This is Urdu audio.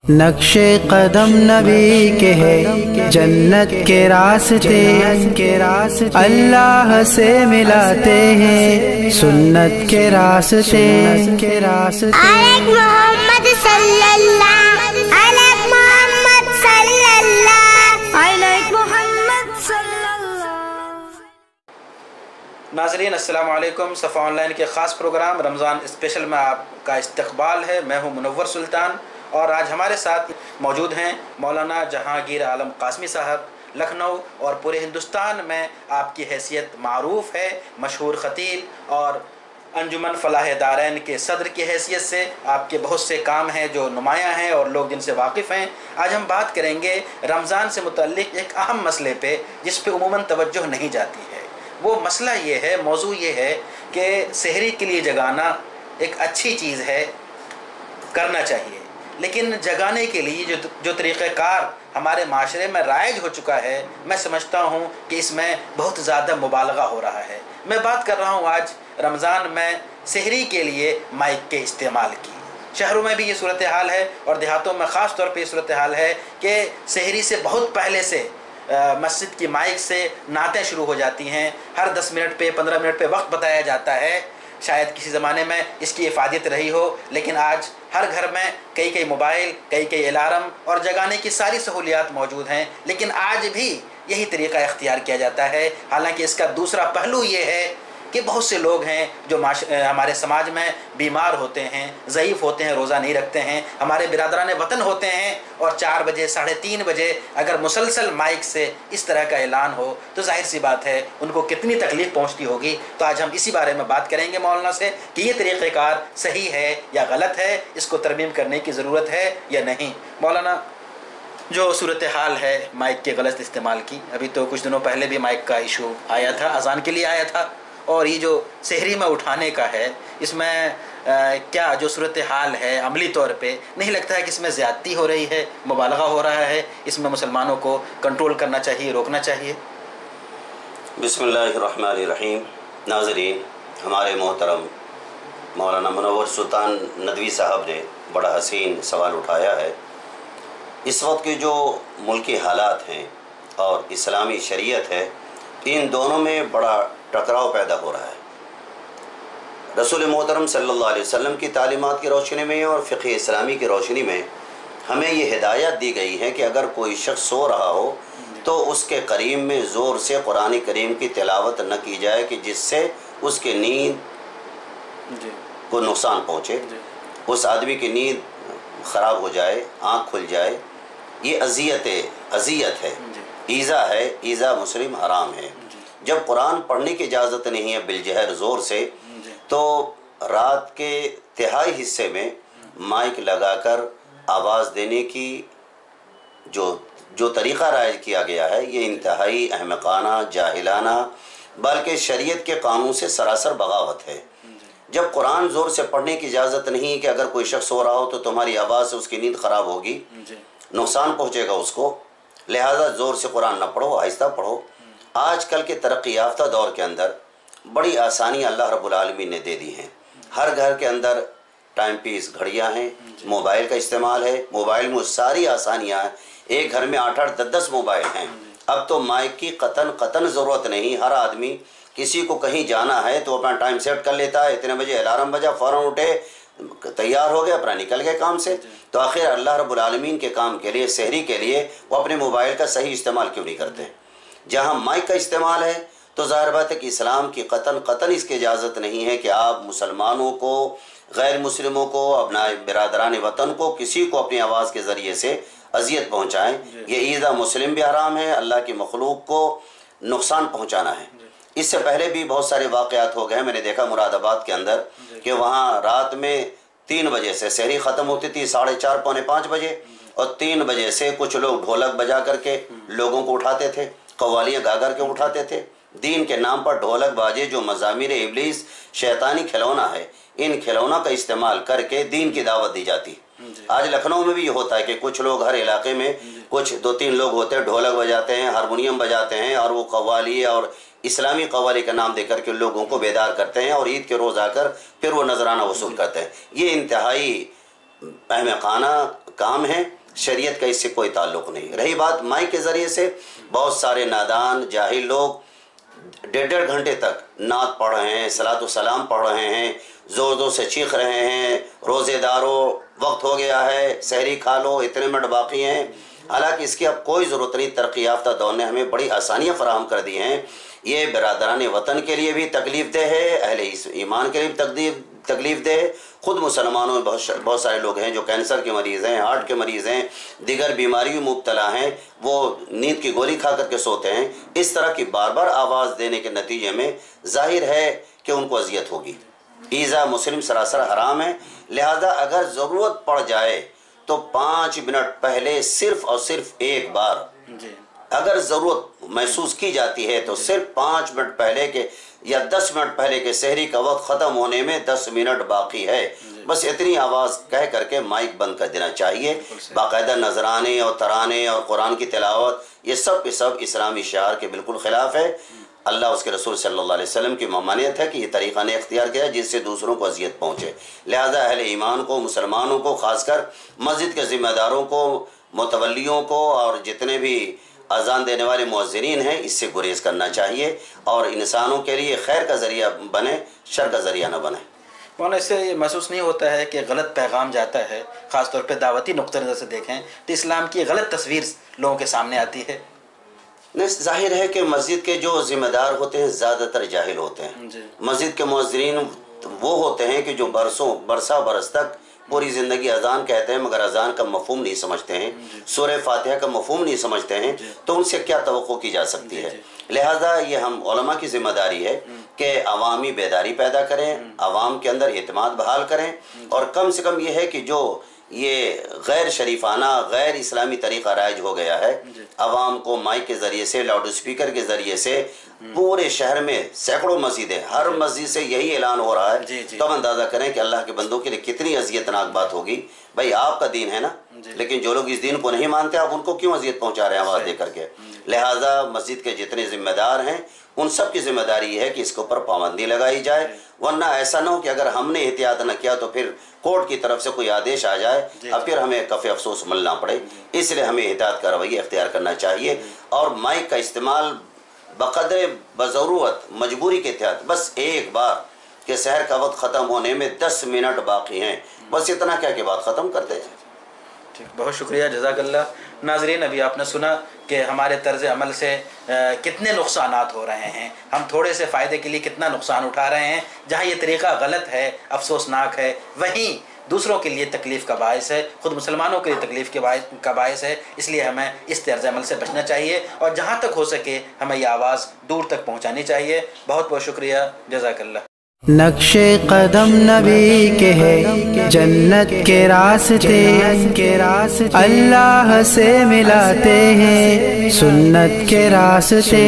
نقشے قدم نبی کے ہے جنت کے راستے اللہ سے ملاتے ہیں سنت کے راستے الگ محمد صلی اللہ الگ محمد صلی اللہ الگ محمد صلی اللہ۔ ناظرین السلام علیکم۔ صفا آن لائن کے خاص پروگرام رمضان اسپیشل میں آپ کا استقبال ہے۔ میں ہوں منور سلطان اور آج ہمارے ساتھ موجود ہیں مولانا جہانگیر عالم قاسمی صاحب۔ لکھنؤ اور پورے ہندوستان میں آپ کی حیثیت معروف ہے، مشہور خطیب اور انجمن فلاح دارین کے صدر کی حیثیت سے آپ کے بہت سے کام ہیں جو نمایاں ہیں اور لوگ جن سے واقف ہیں۔ آج ہم بات کریں گے رمضان سے متعلق ایک اہم مسئلے پہ جس پہ عموماً توجہ نہیں جاتی ہے۔ وہ مسئلہ یہ ہے، موضوع یہ ہے کہ سحری کے لیے جگانا ایک اچھی چیز ہے، کرنا چاہیے، لیکن جگانے کے لیے جو طریقہ کار ہمارے معاشرے میں رائج ہو چکا ہے، میں سمجھتا ہوں کہ اس میں بہت زیادہ مبالغہ ہو رہا ہے۔ میں بات کر رہا ہوں آج رمضان میں سحری کے لیے مائک کے استعمال کی۔ شہروں میں بھی یہ صورتحال ہے اور دیہاتوں میں خاص طور پہ یہ صورتحال ہے کہ سحری سے بہت پہلے سے مسجد کی مائک سے نعتیں شروع ہو جاتی ہیں۔ ہر 10 منٹ پہ 15 منٹ پہ وقت بتایا جاتا ہے۔ شاید کسی زمانے میں اس کی افادیت رہی ہو، لیکن آج ہر گھر میں کئی موبائل، کئی الارم اور جگانے کی ساری سہولیات موجود ہیں، لیکن آج بھی یہی طریقہ اختیار کیا جاتا ہے۔ حالانکہ اس کا دوسرا پہلو یہ ہے کہ بہت سے لوگ ہیں جو ہمارے سماج میں بیمار ہوتے ہیں، ضعیف ہوتے ہیں، روزہ نہیں رکھتے ہیں، ہمارے برادران وطن ہوتے ہیں، اور 4 بجے 3:30 بجے اگر مسلسل مائک سے اس طرح کا اعلان ہو تو ظاہر سی بات ہے ان کو کتنی تکلیف پہنچتی ہوگی۔ تو آج ہم اسی بارے میں بات کریں گے مولانا سے کہ یہ طریقہ کار صحیح ہے یا غلط ہے، اس کو ترمیم کرنے کی ضرورت ہے یا نہیں۔ مولانا، جو صورتحال ہے مائک کے غلط استعمال کی، ابھی تو کچھ دنوں پہلے بھی مائک کا ایشو آیا تھا، اذان کے لیے آیا تھا، اور یہ جو سحری میں اٹھانے کا ہے، اس میں کیا جو صورتحال ہے عملی طور پہ نہیں لگتا ہے کہ اس میں زیادتی ہو رہی ہے، مبالغہ ہو رہا ہے، اس میں مسلمانوں کو کنٹرول کرنا چاہیے، روکنا چاہیے؟ بسم اللہ الرحمن الرحیم۔ ناظرین، ہمارے محترم مولانا منور سلطان ندوی صاحب نے بڑا حسین سوال اٹھایا ہے۔ اس وقت کے جو ملکی حالات ہیں اور اسلامی شریعت ہے، ان دونوں میں بڑا ٹکراؤ پیدا ہو رہا ہے۔ رسول محترم صلی اللہ علیہ وسلم کی تعلیمات کی روشنی میں اور فقہ اسلامی کی روشنی میں ہمیں یہ ہدایت دی گئی ہے کہ اگر کوئی شخص سو رہا ہو تو اس کے قریب میں زور سے قرآن کریم کی تلاوت نہ کی جائے کہ جس سے اس کے نیند کو نقصان پہنچے، اس آدمی کی نیند خراب ہو جائے، آنکھ کھل جائے۔ یہ اذیت ہے، ایذا ہے، ایذا مسلم حرام ہے۔ جب قرآن پڑھنے کی اجازت نہیں ہے بالجہر زور سے، تو رات کے تہائی حصے میں مائک لگا کر آواز دینے کی جو طریقہ رائج کیا گیا ہے، یہ انتہائی احمقانہ، جاہلانہ، بلکہ شریعت کے قانون سے سراسر بغاوت ہے۔ جب قرآن زور سے پڑھنے کی اجازت نہیں کہ اگر کوئی شخص سو رہا ہو تو تمہاری آواز سے اس کی نیند خراب ہوگی، نقصان پہنچے گا اس کو، لہذا زور سے قرآن نہ پڑھو، آہستہ پڑھو۔ آج کل کے ترقی یافتہ دور کے اندر بڑی آسانی اللہ رب العالمین نے دے دی ہیں۔ ہر گھر کے اندر ٹائم پیس گھڑیاں ہیں، موبائل کا استعمال ہے، موبائل میں ساری آسانیاں ہیں۔ ایک گھر میں 8 10 موبائل ہیں۔ اب تو مائک کی قطن ضرورت نہیں۔ ہر آدمی، کسی کو کہیں جانا ہے تو اپنا ٹائم سیٹ کر لیتا ہے، اتنے بجے الارم بجا، فوراً اٹھے، تیار ہو گیا، اپنا نکل گئے کام سے۔ تو آخر اللہ رب العالمین کے کام کے لیے، سحری کے لیے، وہ اپنے موبائل کا صحیح استعمال کیوں نہیں کرتے؟ جہاں مائک کا استعمال ہے تو ظاہر بات ہے کہ اسلام کی قطن اس کی اجازت نہیں ہے کہ آپ مسلمانوں کو، غیر مسلموں کو، اپنا برادران وطن کو، کسی کو اپنی آواز کے ذریعے سے اذیت پہنچائیں۔ یہ ایذا مسلم بھی حرام ہے، اللہ کی مخلوق کو نقصان پہنچانا ہے۔ اس سے پہلے بھی بہت سارے واقعات ہو گئے ہیں۔ میں نے دیکھا مراد آباد کے اندر کہ وہاں رات میں 3 بجے سے سحری ختم ہوتی تھی، 4:30 پونے 5 بجے، اور 3 بجے سے کچھ لوگ ڈھولک بجا کر کے لوگوں کو اٹھاتے تھے، قوالیاں گا کر کے اٹھاتے تھے۔ دین کے نام پر ڈھولک بازی جو مزامیر ابلیس، شیطانی کھلونا ہے، ان کھلونا کا استعمال کر کے دین کی دعوت دی جاتی۔ آج لکھنؤ میں بھی یہ ہوتا ہے کہ کچھ لوگ ہر علاقے میں کچھ 2-3 لوگ ہوتے ہیں، ڈھولک بجاتے ہیں، ہارمونیم بجاتے ہیں، اور وہ قوالی اور اسلامی قوالی کا نام دے کر کے لوگوں کو بیدار کرتے ہیں، اور عید کے روز آ کر پھر وہ نذرانہ وصول کرتے ہیں۔ یہ انتہائی احمقانہ کام ہے، شریعت کا اس سے کوئی تعلق نہیں۔ رہی بات مائک کے ذریعے سے، بہت سارے نادان جاہل لوگ 1.5 گھنٹے تک نعت پڑھ رہے ہیں، صلاۃ و سلام پڑھ رہے ہیں، زور زور سے چیخ رہے ہیں، روزے دارو وقت ہو گیا ہے، سحری کھا لو، اتنے منٹ باقی ہیں۔ حالانکہ اس کی اب کوئی ضرورت نہیں، ترقی یافتہ دور نے ہمیں بڑی آسانیاں فراہم کر دی ہیں۔ یہ برادران وطن کے لیے بھی تکلیف دہ ہے، اہل ایمان کے لیے بھی تکلیف دہ ہے۔ خود مسلمانوں میں بہت سارے لوگ ہیں جو کینسر کے مریض ہیں، ہارٹ کے مریض ہیں، دیگر بیماریوں میں مبتلا ہیں، وہ نیند کی گولی کھا کر کے سوتے ہیں۔ اس طرح کی بار بار آواز دینے کے نتیجے میں ظاہر ہے کہ ان کو اذیت ہوگی۔ ایذا مسلم سراسر حرام ہے، لہذا اگر ضرورت پڑ جائے تو 5 منٹ پہلے صرف اور صرف ایک بار اگر ضرورت محسوس کی جاتی ہے تو صرف 5 منٹ پہلے کے یا 10 منٹ پہلے کے سحری کا وقت ختم ہونے میں 10 منٹ باقی ہے، بس اتنی آواز کہہ کر کے مائک بند کر دینا چاہیے۔ باقاعدہ نذرانے اور ترانے اور قرآن کی تلاوت یہ سب کے سب اسلامی شعار کے بالکل خلاف ہے۔ اللہ اس کے رسول صلی اللہ علیہ وسلم کی ممانعت ہے کہ یہ طریقہ نے اختیار کیا جس سے دوسروں کو اذیت پہنچے۔ لہذا اہل ایمان کو، مسلمانوں کو، خاص کر مسجد کے ذمہ داروں کو، متولیوں کو اور جتنے بھی اذان دینے والے مؤذنین ہیں اس سے گریز کرنا چاہیے اور انسانوں کے لیے خیر کا ذریعہ بنے، شر کا ذریعہ نہ بنے۔ مولانا اس سے یہ محسوس نہیں ہوتا ہے کہ غلط پیغام جاتا ہے، خاص طور پہ دعوتی نقطہ نظر سے دیکھیں تو اسلام کی غلط تصویر لوگوں کے سامنے آتی ہے؟ ظاہر ہے کہ مسجد کے جو ذمہ دار ہوتے ہیں زیادہ تر جاہل ہوتے ہیں۔ مسجد کے مؤذنین وہ ہوتے ہیں کہ جو برسا برس تک پوری زندگی اذان کہتے ہیں مگر اذان کا مفہوم نہیں سمجھتے ہیں، سورہ فاتحہ کا مفہوم نہیں سمجھتے ہیں، تو ان سے کیا توقع کی جا سکتی ہے؟ لہذا یہ ہم علماء کی ذمہ داری ہے کہ عوامی بیداری پیدا کریں، عوام کے اندر اعتماد بحال کریں، اور کم سے کم یہ ہے کہ جو یہ غیر شریفانہ غیر اسلامی طریقہ رائج ہو گیا ہے، عوام کو مائک کے ذریعے سے، لاؤڈ اسپیکر کے ذریعے سے پورے شہر میں سینکڑوں مسجدیں، ہر مسجد سے یہی اعلان ہو رہا ہے، تو ہم اندازہ کریں کہ اللہ کے بندوں کے لیے کتنی اذیتناک بات ہوگی۔ بھائی آپ کا دین ہے نا، لیکن جو لوگ اس دین کو نہیں مانتے آپ ان کو کیوں اذیت پہنچا رہے ہیں آواز دے کر کے؟ لہٰذا مسجد کے جتنے ذمہ دار ہیں ان سب کی ذمہ داری ہے کہ اس کے اوپر پابندی لگائی جائے، ورنہ ایسا نہ ہو کہ اگر ہم نے احتیاط نہ کیا تو پھر کورٹ کی طرف سے کوئی آدیش آ جائے اور پھر ہمیں کف افسوس ملنا پڑے۔ اس لیے ہمیں احتیاط کا رویہ اختیار کرنا چاہیے اور مائک کا استعمال بقدر بضرورت، مجبوری کے تحت، بس ایک بار کہ سحر کا وقت ختم ہونے میں 10 منٹ باقی ہیں، بس اتنا کیا کہ بات ختم کرتے ہیں۔ ٹھیک، بہت شکریہ، جزاک اللہ۔ ناظرین، ابھی آپ نے سنا کہ ہمارے طرز عمل سے کتنے نقصانات ہو رہے ہیں، ہم تھوڑے سے فائدے کے لیے کتنا نقصان اٹھا رہے ہیں۔ جہاں یہ طریقہ غلط ہے، افسوسناک ہے، وہیں دوسروں کے لیے تکلیف کا باعث ہے، خود مسلمانوں کے لیے تکلیف کا باعث ہے۔ اس لیے ہمیں اس طرز عمل سے بچنا چاہیے اور جہاں تک ہو سکے ہمیں یہ آواز دور تک پہنچانی چاہیے۔ بہت بہت شکریہ، جزاک اللہ۔ نقش قدم نبی کے ہے جنت کے راستے، اللہ سے ملاتے ہیں سنت کے راستے۔